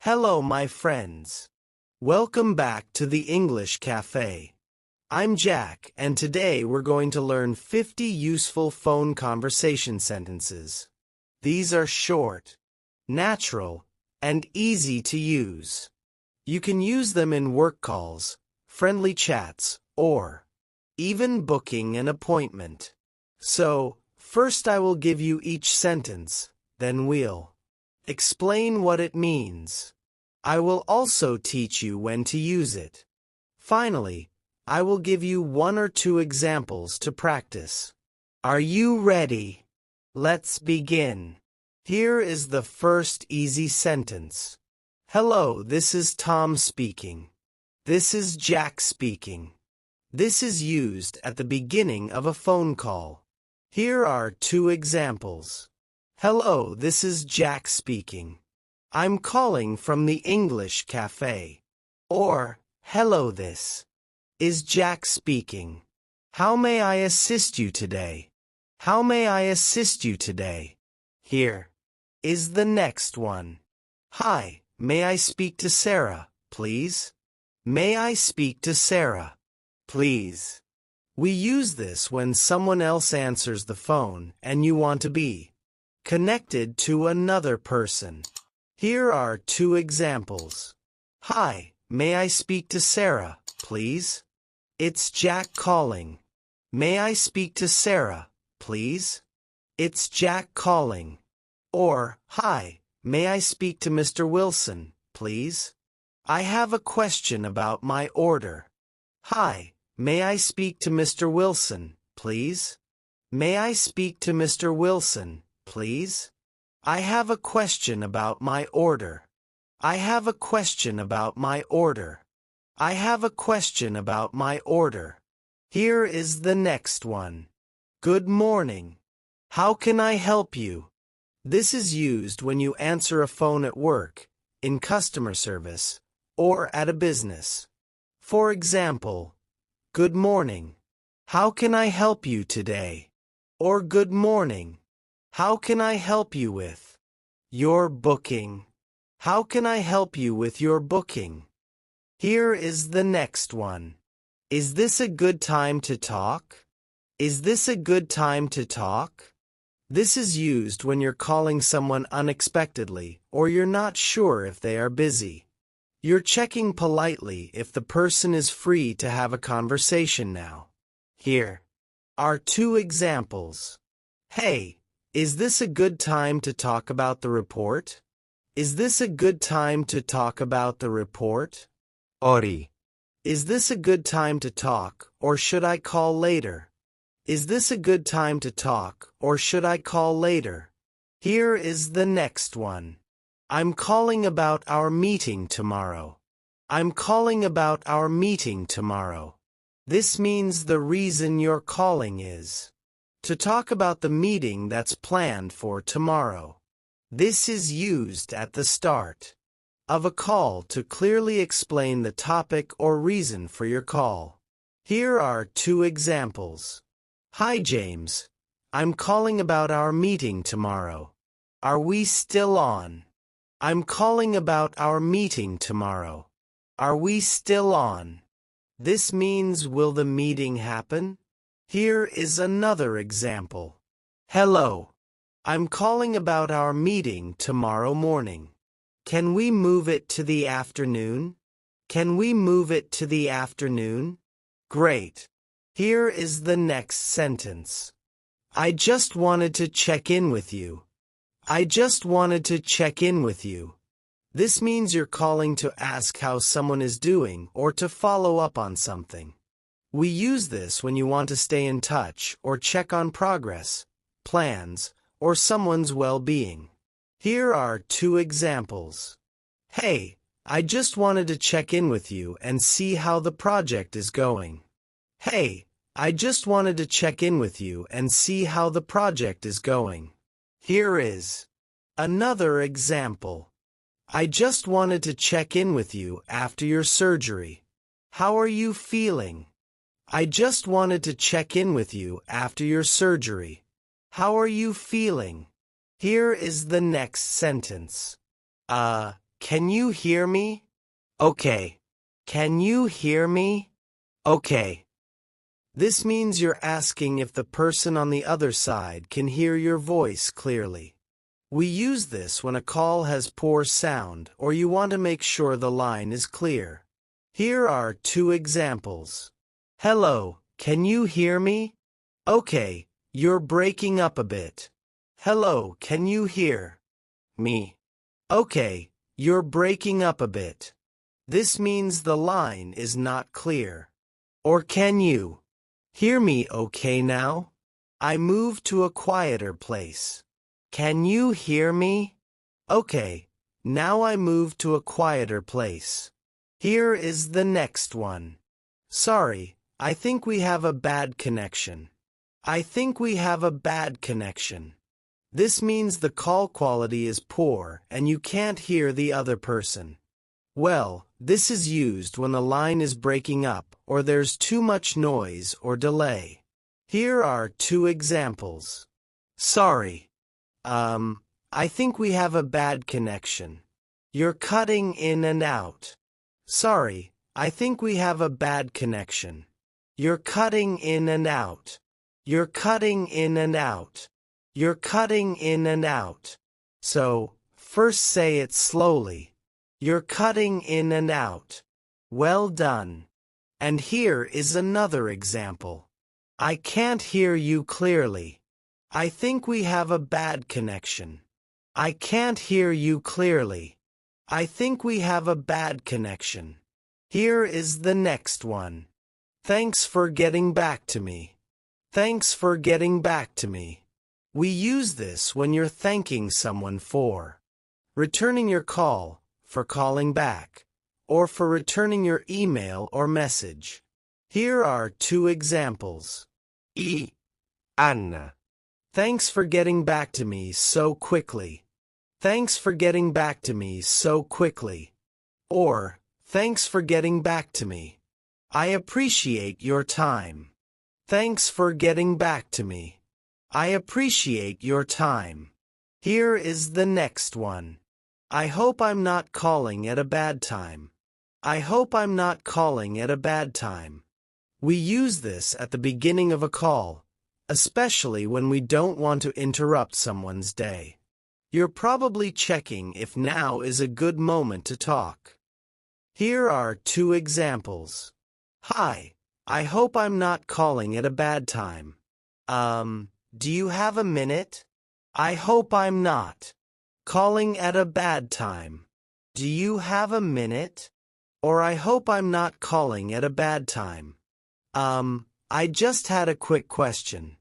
Hello, my friends. Welcome back to the English Cafe. I'm Jack, and today we're going to learn 50 useful phone conversation sentences. These are short, natural, and easy to use. You can use them in work calls, friendly chats, or even booking an appointment. So, first I will give you each sentence, then we'll explain what it means. I will also teach you when to use it. Finally, I will give you one or two examples to practice. Are you ready? Let's begin. Here is the first easy sentence. Hello, this is Tom speaking. This is Jack speaking. This is used at the beginning of a phone call. Here are two examples. Hello, this is Jack speaking. I'm calling from the English Cafe. Or, hello, this is Jack speaking. How may I assist you today? How may I assist you today? Here is the next one. Hi, may I speak to Sarah, please? May I speak to Sarah, please? We use this when someone else answers the phone and you want to be connected to another person. Here are two examples. Hi, may I speak to Sarah, please? It's Jack calling. May I speak to Sarah, please? It's Jack calling. Or, hi, may I speak to Mr. Wilson, please? I have a question about my order. Hi, may I speak to Mr. Wilson, please? May I speak to Mr. Wilson, please? I have a question about my order. I have a question about my order. I have a question about my order. Here is the next one. Good morning. How can I help you? This is used when you answer a phone at work, in customer service, or at a business. For example, good morning. How can I help you today? Or good morning. How can I help you with your booking? How can I help you with your booking? Here is the next one. Is this a good time to talk? Is this a good time to talk? This is used when you're calling someone unexpectedly or you're not sure if they are busy. You're checking politely if the person is free to have a conversation now. Here are two examples. Hey, is this a good time to talk about the report? Is this a good time to talk about the report? Ori. Is this a good time to talk, or should I call later? Is this a good time to talk, or should I call later? Here is the next one. I'm calling about our meeting tomorrow. I'm calling about our meeting tomorrow. This means the reason you're calling is to talk about the meeting that's planned for tomorrow. This is used at the start of a call to clearly explain the topic or reason for your call. Here are two examples. Hi, James. I'm calling about our meeting tomorrow. Are we still on? I'm calling about our meeting tomorrow. Are we still on? This means, will the meeting happen? Here is another example. Hello. I'm calling about our meeting tomorrow morning. Can we move it to the afternoon? Can we move it to the afternoon? Great. Here is the next sentence. I just wanted to check in with you. I just wanted to check in with you. This means you're calling to ask how someone is doing or to follow up on something. We use this when you want to stay in touch or check on progress, plans, or someone's well-being. Here are two examples. Hey, I just wanted to check in with you and see how the project is going. Hey, I just wanted to check in with you and see how the project is going. Here is another example. I just wanted to check in with you after your surgery. How are you feeling? I just wanted to check in with you after your surgery. How are you feeling? Here is the next sentence. can you hear me? Okay. Can you hear me? Okay. This means you're asking if the person on the other side can hear your voice clearly. We use this when a call has poor sound or you want to make sure the line is clear. Here are 2 examples. Hello, can you hear me? Okay, you're breaking up a bit. Hello, can you hear me? Okay, you're breaking up a bit. This means the line is not clear. Or can you hear me okay now? I moved to a quieter place. Can you hear me? Okay, now I moved to a quieter place. Here is the next one. Sorry, I think we have a bad connection. I think we have a bad connection. This means the call quality is poor and you can't hear the other person. Well, this is used when the line is breaking up or there's too much noise or delay. Here are 2 examples. Sorry. I think we have a bad connection. You're cutting in and out. Sorry, I think we have a bad connection. You're cutting in and out. You're cutting in and out. You're cutting in and out. So, first say it slowly. You're cutting in and out. Well done. And here is another example. I can't hear you clearly. I think we have a bad connection. I can't hear you clearly. I think we have a bad connection. Here is the next one. Thanks for getting back to me. Thanks for getting back to me. We use this when you're thanking someone for returning your call, for calling back, or for returning your email or message. Here are 2 examples. Anna. Thanks for getting back to me so quickly. Thanks for getting back to me so quickly. Or, thanks for getting back to me. I appreciate your time. Thanks for getting back to me. I appreciate your time. Here is the next one. I hope I'm not calling at a bad time. I hope I'm not calling at a bad time. We use this at the beginning of a call, especially when we don't want to interrupt someone's day. You're probably checking if now is a good moment to talk. Here are 2 examples. Hi, I hope I'm not calling at a bad time. Do you have a minute? I hope I'm not calling at a bad time. Do you have a minute? Or I hope I'm not calling at a bad time. I just had a quick question.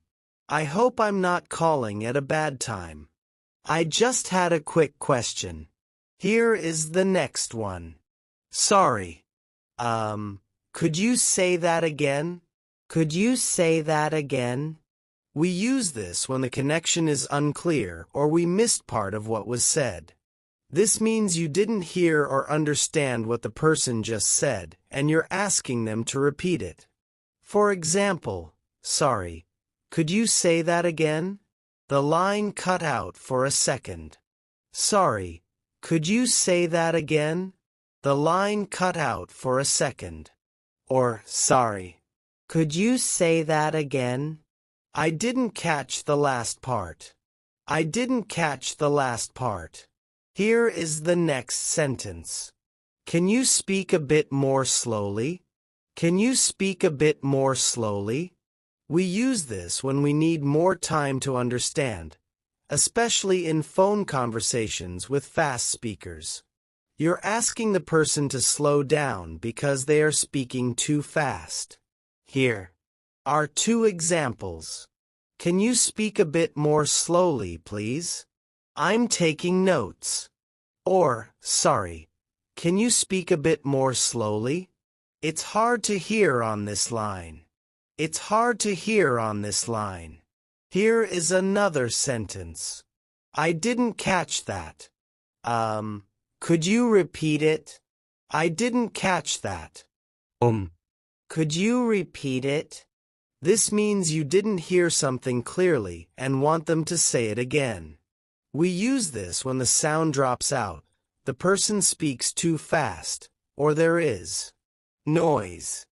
I hope I'm not calling at a bad time. I just had a quick question. Here is the next one. Sorry. Could you say that again? Could you say that again? We use this when the connection is unclear or we missed part of what was said. This means you didn't hear or understand what the person just said, and you're asking them to repeat it. For example, sorry, could you say that again? The line cut out for a second. Sorry, could you say that again? The line cut out for a second. Or, sorry, could you say that again? I didn't catch the last part. I didn't catch the last part. Here is the next sentence. Can you speak a bit more slowly? Can you speak a bit more slowly? We use this when we need more time to understand, especially in phone conversations with fast speakers. You're asking the person to slow down because they are speaking too fast. Here are 2 examples. Can you speak a bit more slowly, please? I'm taking notes. Or, sorry, can you speak a bit more slowly? It's hard to hear on this line. It's hard to hear on this line. Here is another sentence. I didn't catch that. Could you repeat it? I didn't catch that. Could you repeat it? This means you didn't hear something clearly and want them to say it again. We use this when the sound drops out, the person speaks too fast, or there is noise.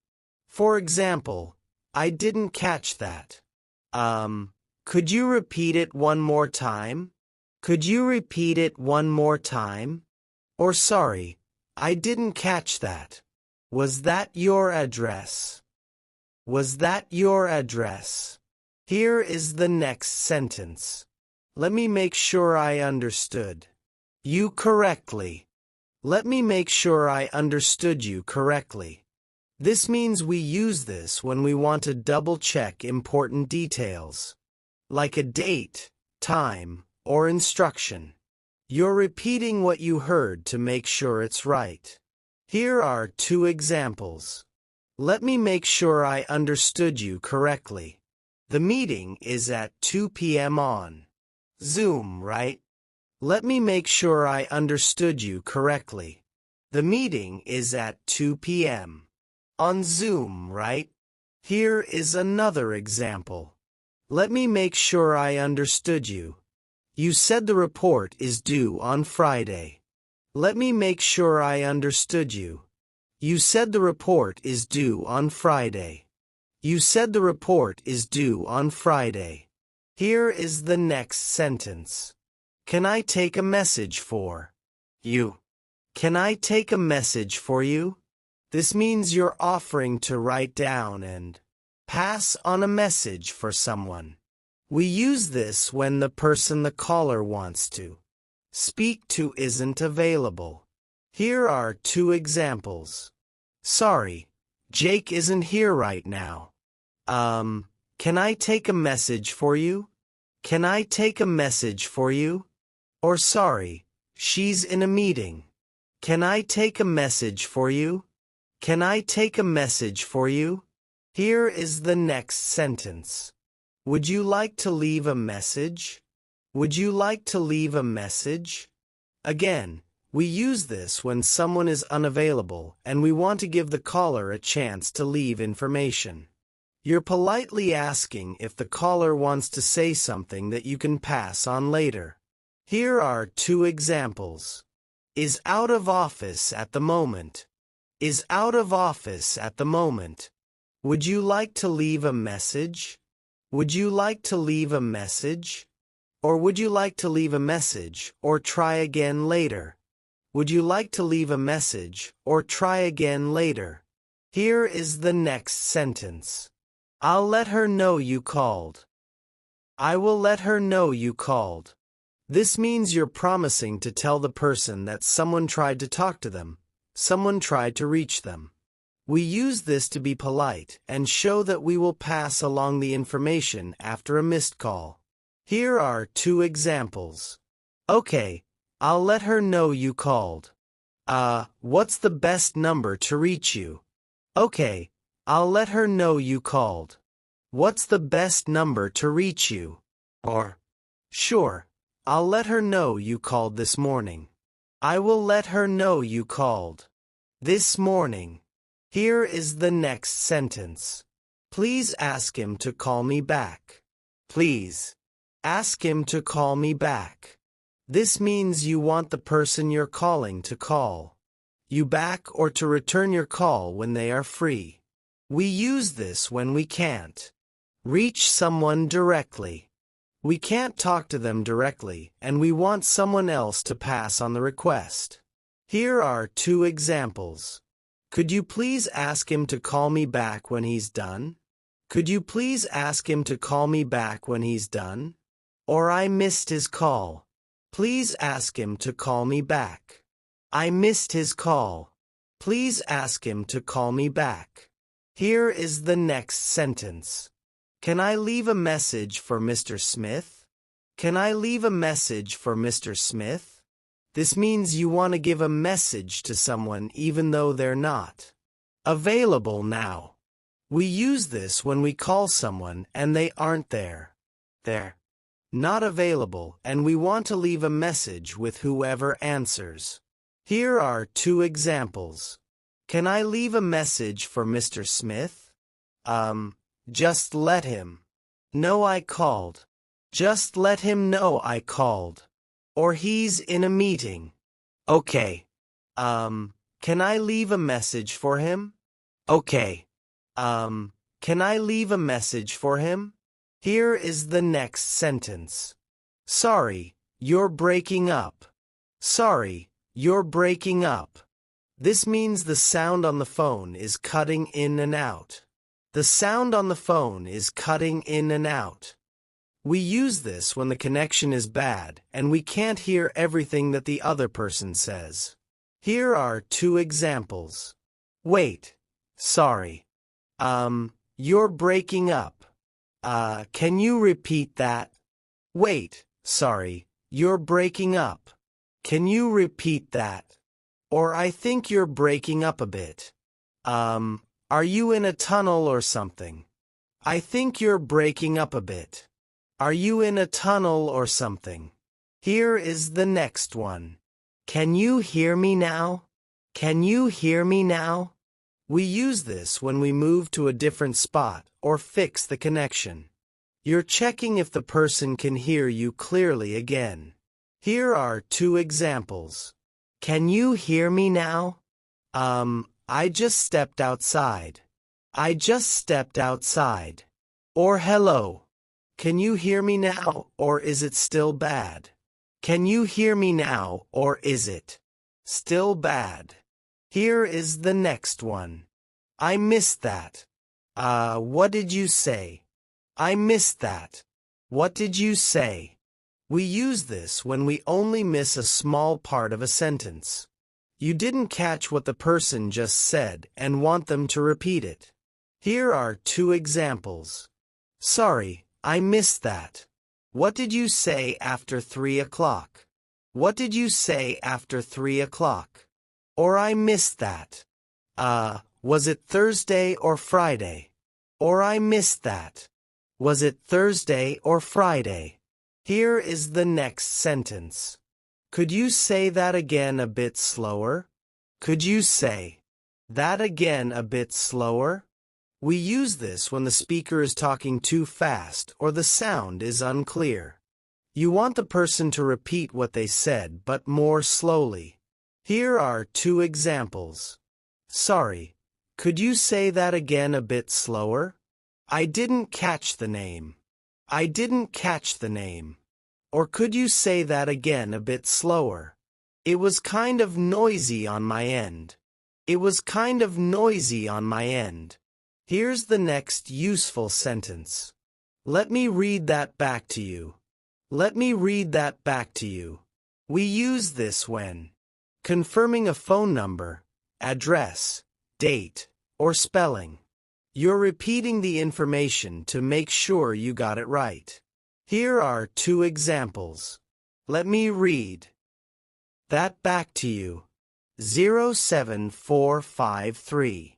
For example, I didn't catch that. Could you repeat it one more time? Could you repeat it one more time? Or sorry, I didn't catch that. Was that your address? Was that your address? Here is the next sentence. Let me make sure I understood you correctly. Let me make sure I understood you correctly. This means we use this when we want to double-check important details, like a date, time, or instruction. You're repeating what you heard to make sure it's right. Here are 2 examples. Let me make sure I understood you correctly. The meeting is at 2 p.m. on Zoom, right? Let me make sure I understood you correctly. The meeting is at 2 p.m. on Zoom, right? Here is another example. Let me make sure I understood you. You said the report is due on Friday. Let me make sure I understood you. You said the report is due on Friday. You said the report is due on Friday. Here is the next sentence. Can I take a message for you? Can I take a message for you? This means you're offering to write down and pass on a message for someone. We use this when the person the caller wants to speak to isn't available. Here are 2 examples. Sorry, Jake isn't here right now. Can I take a message for you? Can I take a message for you? Or sorry, she's in a meeting. Can I take a message for you? Can I take a message for you? Here is the next sentence. Would you like to leave a message? Would you like to leave a message? Again, we use this when someone is unavailable and we want to give the caller a chance to leave information. You're politely asking if the caller wants to say something that you can pass on later. Here are 2 examples. Is out of office at the moment. Is out of office at the moment. Would you like to leave a message? Would you like to leave a message? Or would you like to leave a message or try again later? Would you like to leave a message or try again later? Here is the next sentence. I'll let her know you called. I will let her know you called. This means you're promising to tell the person that someone tried to talk to them, someone tried to reach them. We use this to be polite and show that we will pass along the information after a missed call. Here are 2 examples. Okay, I'll let her know you called. What's the best number to reach you? Okay, I'll let her know you called. What's the best number to reach you? Or, sure, I'll let her know you called this morning. I will let her know you called this morning. Here is the next sentence. Please ask him to call me back. Please ask him to call me back. This means you want the person you're calling to call you back or to return your call when they are free. We use this when we can't reach someone directly. We can't talk to them directly, and we want someone else to pass on the request. Here are 2 examples. Could you please ask him to call me back when he's done? Could you please ask him to call me back when he's done? Or I missed his call. Please ask him to call me back. I missed his call. Please ask him to call me back. Here is the next sentence. Can I leave a message for Mr. Smith? Can I leave a message for Mr. Smith? This means you want to give a message to someone even though they're not available now. We use this when we call someone and they aren't there. They're not available and we want to leave a message with whoever answers. Here are 2 examples. Can I leave a message for Mr. Smith? Just let him know I called. Just let him know I called. Or he's in a meeting. Okay. Can I leave a message for him? Okay. Can I leave a message for him? Here is the next sentence. Sorry, you're breaking up. Sorry, you're breaking up. This means the sound on the phone is cutting in and out. The sound on the phone is cutting in and out. We use this when the connection is bad and we can't hear everything that the other person says. Here are two examples. Wait, sorry. You're breaking up. Can you repeat that? Wait, sorry, you're breaking up. Can you repeat that? Or I think you're breaking up a bit. Are you in a tunnel or something? I think you're breaking up a bit. Are you in a tunnel or something? Here is the next one. Can you hear me now? Can you hear me now? We use this when we move to a different spot or fix the connection. You're checking if the person can hear you clearly again. Here are two examples. Can you hear me now? I just stepped outside. I just stepped outside. Or hello. Can you hear me now, or is it still bad? Can you hear me now, or is it still bad? Here is the next one. I missed that. What did you say? I missed that. What did you say? We use this when we only miss a small part of a sentence. You didn't catch what the person just said and want them to repeat it. Here are two examples. Sorry, I missed that. What did you say after 3 o'clock? What did you say after 3 o'clock? Or I missed that. Was it Thursday or Friday? Or I missed that. Was it Thursday or Friday? Here is the next sentence. Could you say that again a bit slower? Could you say that again a bit slower? We use this when the speaker is talking too fast or the sound is unclear. You want the person to repeat what they said but more slowly. Here are two examples. Sorry, could you say that again a bit slower? I didn't catch the name. I didn't catch the name. Or could you say that again a bit slower? It was kind of noisy on my end. It was kind of noisy on my end. Here's the next useful sentence. Let me read that back to you. Let me read that back to you. We use this when confirming a phone number, address, date, or spelling. You're repeating the information to make sure you got it right. Here are two examples. Let me read that back to you. 07453.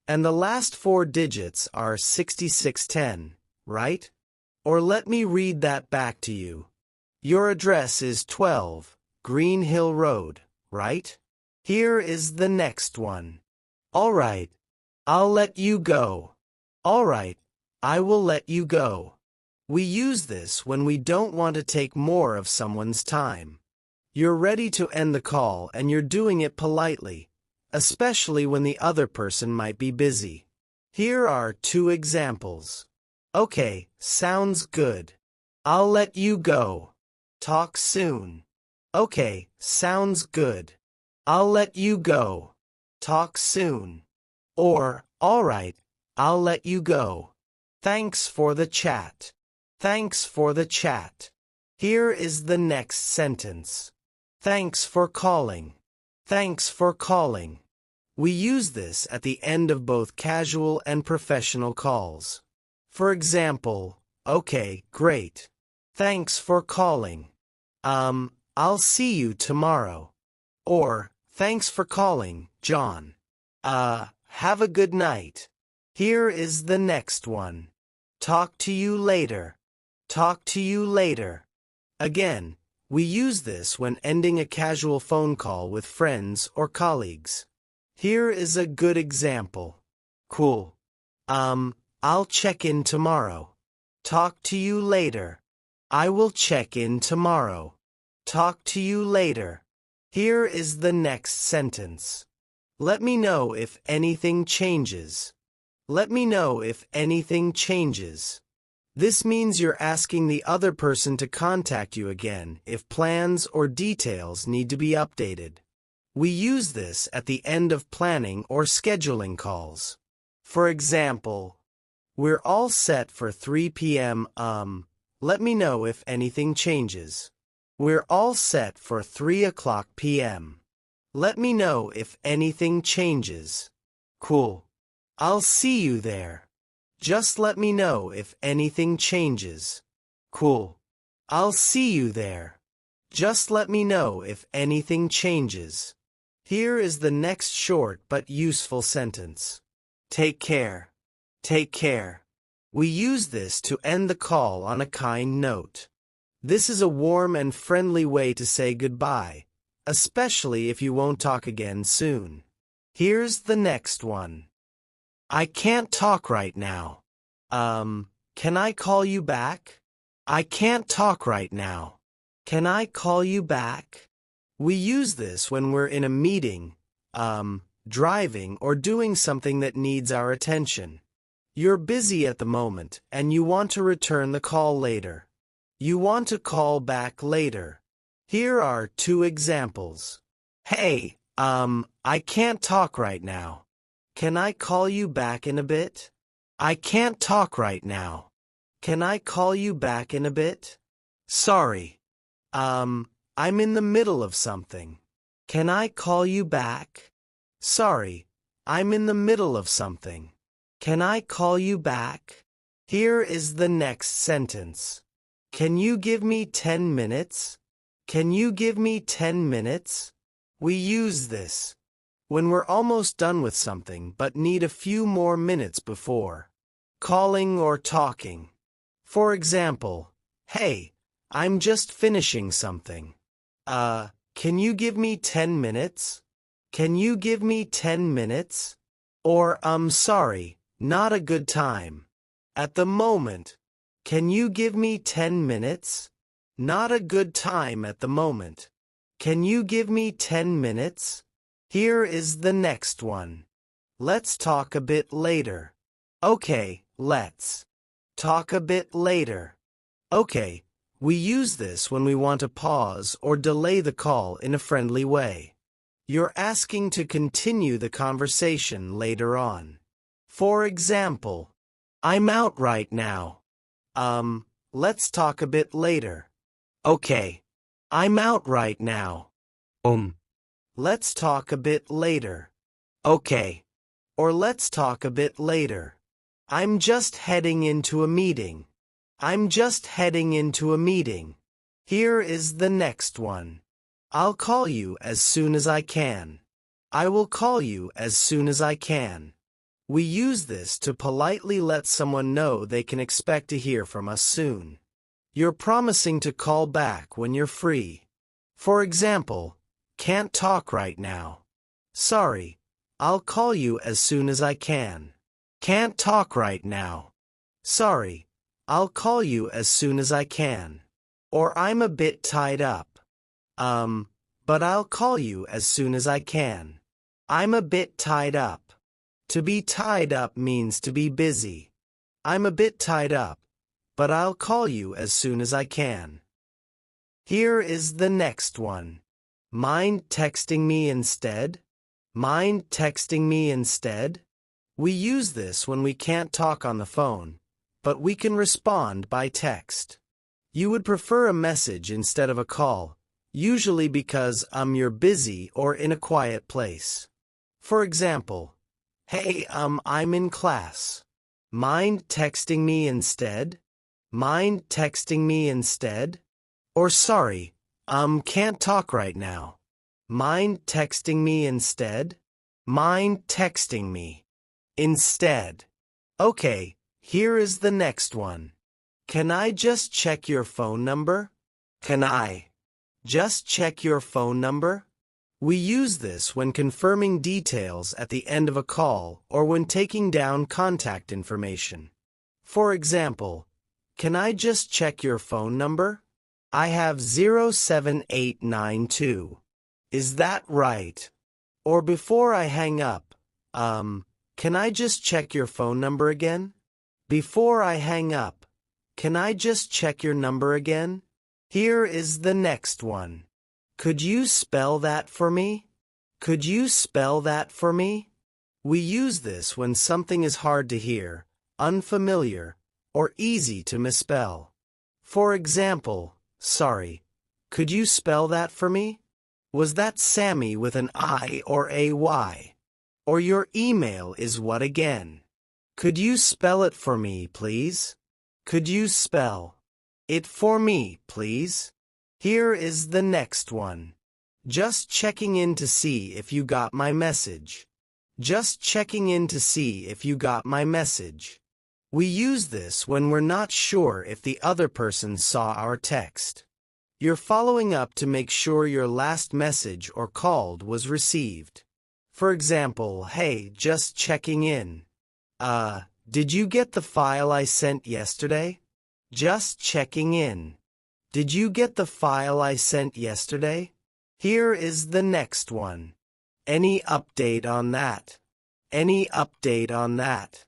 And the last four digits are 6610, right? Or let me read that back to you. Your address is 12 Green Hill Road, right? Here is the next one. All right, I'll let you go. All right, I will let you go. We use this when we don't want to take more of someone's time. You're ready to end the call and you're doing it politely, especially when the other person might be busy. Here are two examples. Okay, sounds good. I'll let you go. Talk soon. Okay, sounds good. I'll let you go. Talk soon. Or, all right, I'll let you go. Thanks for the chat. Thanks for the chat. Here is the next sentence. Thanks for calling. Thanks for calling. We use this at the end of both casual and professional calls. For example, okay, great. Thanks for calling. I'll see you tomorrow. Or, thanks for calling, John. Have a good night. Here is the next one. Talk to you later. Talk to you later. Again, we use this when ending a casual phone call with friends or colleagues. Here is a good example. Cool. I'll check in tomorrow. Talk to you later. I will check in tomorrow. Talk to you later. Here is the next sentence. Let me know if anything changes. Let me know if anything changes. This means you're asking the other person to contact you again if plans or details need to be updated. We use this at the end of planning or scheduling calls. For example, we're all set for 3 p.m. Let me know if anything changes. We're all set for 3 o'clock p.m. Let me know if anything changes. Cool. I'll see you there. Just let me know if anything changes. Cool. I'll see you there. Just let me know if anything changes. Here is the next short but useful sentence. Take care. Take care. We use this to end the call on a kind note. This is a warm and friendly way to say goodbye, especially if you won't talk again soon. Here's the next one. I can't talk right now. Can I call you back? I can't talk right now. Can I call you back? We use this when we're in a meeting, driving, or doing something that needs our attention. You're busy at the moment, and you want to return the call later. You want to call back later. Here are 2 examples. Hey, I can't talk right now. Can I call you back in a bit? I can't talk right now. Can I call you back in a bit? Sorry. I'm in the middle of something. Can I call you back? Sorry, I'm in the middle of something. Can I call you back? Here is the next sentence. Can you give me 10 minutes? Can you give me 10 minutes? We use this when we're almost done with something but need a few more minutes before calling or talking. For example, hey, I'm just finishing something. Can you give me 10 minutes? Can you give me 10 minutes? Or, sorry, not a good time. At the moment. Can you give me 10 minutes? Not a good time at the moment. Can you give me 10 minutes? Here is the next one. Let's talk a bit later. Okay, let's talk a bit later. Okay, we use this when we want to pause or delay the call in a friendly way. You're asking to continue the conversation later on. For example, I'm out right now. Let's talk a bit later. Okay, I'm out right now. Let's talk a bit later. Okay. Or let's talk a bit later. I'm just heading into a meeting. I'm just heading into a meeting. Here is the next one. I'll call you as soon as I can. I will call you as soon as I can. We use this to politely let someone know they can expect to hear from us soon. You're promising to call back when you're free. For example, can't talk right now. Sorry, I'll call you as soon as I can. Can't talk right now. Sorry, I'll call you as soon as I can. Or I'm a bit tied up. But I'll call you as soon as I can. I'm a bit tied up. To be tied up means to be busy. I'm a bit tied up, but I'll call you as soon as I can. Here is the next one. Mind texting me instead? Mind texting me instead? We use this when we can't talk on the phone, but we can respond by text. You would prefer a message instead of a call, usually because you're busy or in a quiet place. For example, hey, I'm in class. Mind texting me instead? Mind texting me instead? Or sorry, can't talk right now. Mind texting me instead? Mind texting me instead. Okay, here is the next one. Can I just check your phone number? Can I just check your phone number? We use this when confirming details at the end of a call or when taking down contact information. For example, can I just check your phone number? I have 07892. Is that right? Or before I hang up, can I just check your phone number again? Before I hang up, can I just check your number again? Here is the next one. Could you spell that for me? Could you spell that for me? We use this when something is hard to hear, unfamiliar, or easy to misspell. For example, sorry, could you spell that for me? Was that Sammy with an I or a Y? Or your email is what again? Could you spell it for me, please? Could you spell it for me, please? Here is the next one. Just checking in to see if you got my message. Just checking in to see if you got my message. We use this when we're not sure if the other person saw our text. You're following up to make sure your last message or call was received. For example, hey, just checking in. Did you get the file I sent yesterday? Just checking in. Did you get the file I sent yesterday? Here is the next one. Any update on that? Any update on that?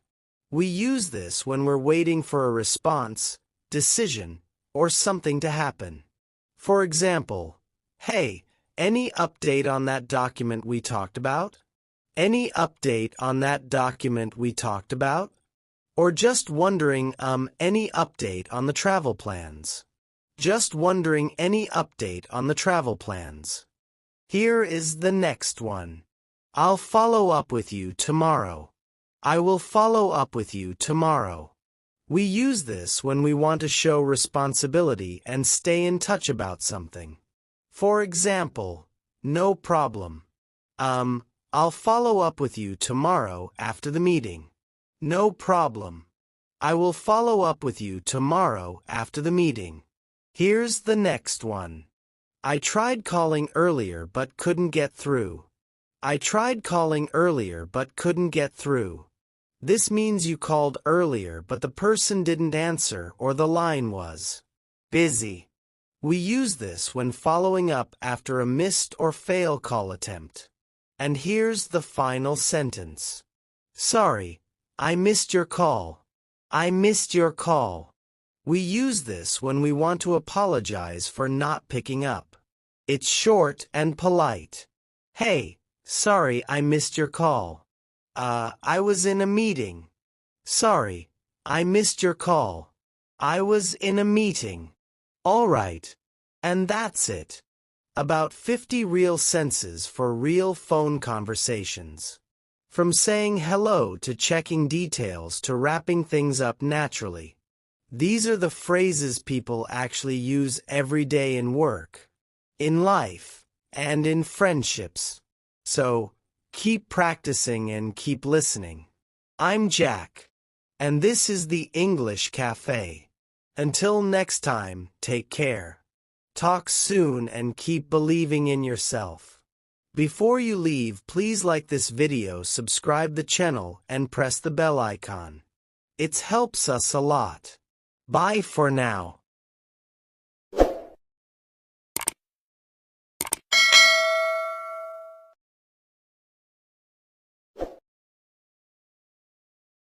We use this when we're waiting for a response, decision, or something to happen. For example, hey, any update on that document we talked about? Any update on that document we talked about? Or just wondering, any update on the travel plans? Just wondering any update on the travel plans. Here is the next one. I'll follow up with you tomorrow. I will follow up with you tomorrow. We use this when we want to show responsibility and stay in touch about something. For example, no problem. I'll follow up with you tomorrow after the meeting. No problem. I will follow up with you tomorrow after the meeting. Here's the next one. I tried calling earlier but couldn't get through. I tried calling earlier but couldn't get through. This means you called earlier but the person didn't answer or the line was busy. We use this when following up after a missed or fail call attempt. And here's the final sentence. Sorry, I missed your call. I missed your call. We use this when we want to apologize for not picking up. It's short and polite. Hey, sorry I missed your call. I was in a meeting. Sorry, I missed your call. I was in a meeting. All right. And that's it. About 50 real senses for real phone conversations. From saying hello to checking details to wrapping things up naturally. These are the phrases people actually use every day in work, in life, and in friendships. So, keep practicing and keep listening. I'm Jack, and this is the English Cafe. Until next time, take care. Talk soon and keep believing in yourself. Before you leave, please like this video, subscribe the channel, and press the bell icon. It helps us a lot. Bye for now.